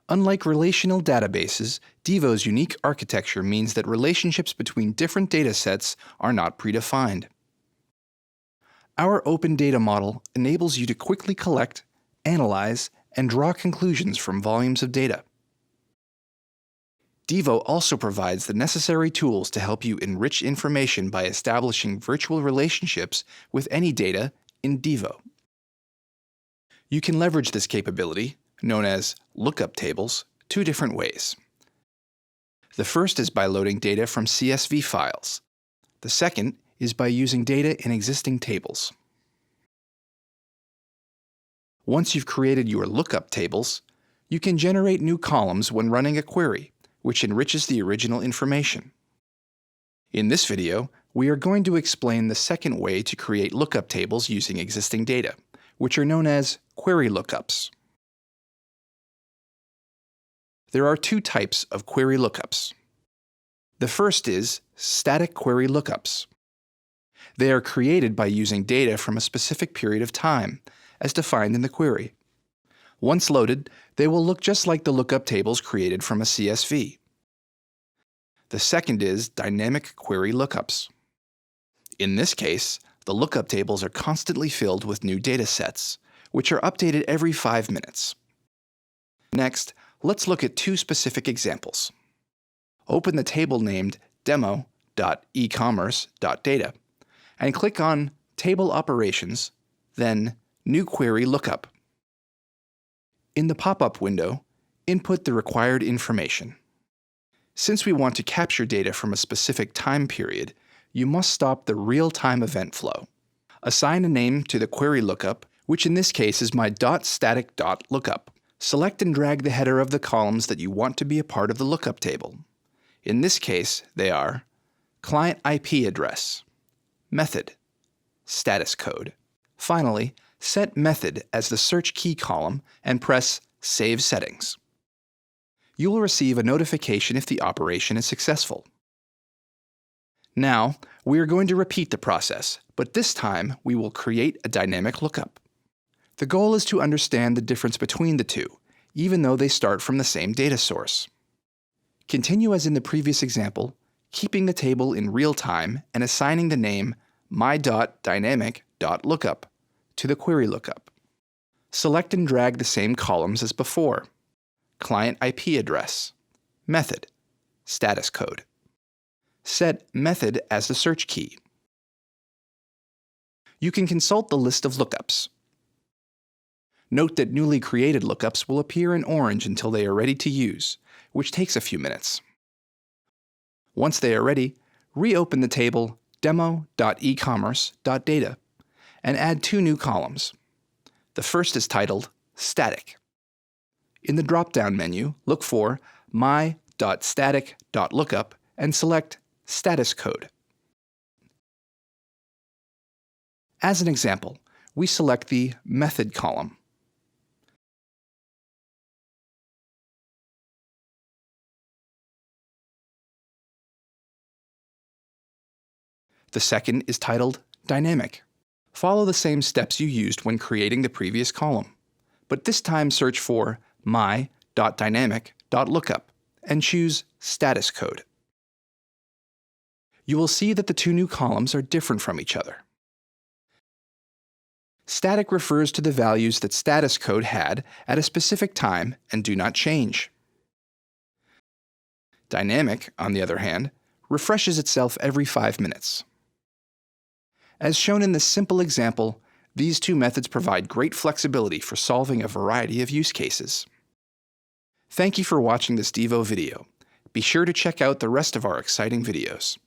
Unlike relational databases, Devo's unique architecture means that relationships between different data sets are not predefined. Our open data model enables you to quickly collect, analyze, and draw conclusions from volumes of data. Devo also provides the necessary tools to help you enrich information by establishing virtual relationships with any data in Devo. You can leverage this capability, known as lookup tables, two different ways. The first is by loading data from CSV files. The second is by using data in existing tables. Once you've created your lookup tables, you can generate new columns when running a query, which enriches the original information. In this video, we are going to explain the second way to create lookup tables using existing data, which are known as query lookups. There are two types of query lookups. The first is static query lookups. They are created by using data from a specific period of time, as defined in the query. Once loaded, they will look just like the lookup tables created from a CSV. The second is dynamic query lookups. In this case, the lookup tables are constantly filled with new data sets, which are updated every 5 minutes. Next, let's look at two specific examples. Open the table named demo.ecommerce.data and click on Table Operations, then New Query Lookup. In the pop-up window, input the required information. Since we want to capture data from a specific time period, you must stop the real-time event flow. Assign a name to the query lookup, which in this case is my .static.lookup. Select and drag the header of the columns that you want to be a part of the lookup table. In this case, they are client IP address, method, status code. Finally, set method as the search key column and press Save Settings. You will receive a notification if the operation is successful. Now, we are going to repeat the process, but this time we will create a dynamic lookup. The goal is to understand the difference between the two, even though they start from the same data source. Continue as in the previous example, keeping the table in real time and assigning the name my.dynamic.lookup to the query lookup. Select and drag the same columns as before: client IP address, method, status code. Set method as the search key. You can consult the list of lookups. Note that newly created lookups will appear in orange until they are ready to use, which takes a few minutes. Once they are ready, reopen the table demo.ecommerce.data and add two new columns. The first is titled Static. In the drop-down menu, look for my.static.lookup and select Status Code. As an example, we select the Method column. The second is titled Dynamic. Follow the same steps you used when creating the previous column, but this time search for my.dynamic.lookup and choose Status Code. You will see that the two new columns are different from each other. Static refers to the values that status code had at a specific time and do not change. Dynamic, on the other hand, refreshes itself every 5 minutes. As shown in this simple example, these two methods provide great flexibility for solving a variety of use cases. Thank you for watching this Devo video. Be sure to check out the rest of our exciting videos.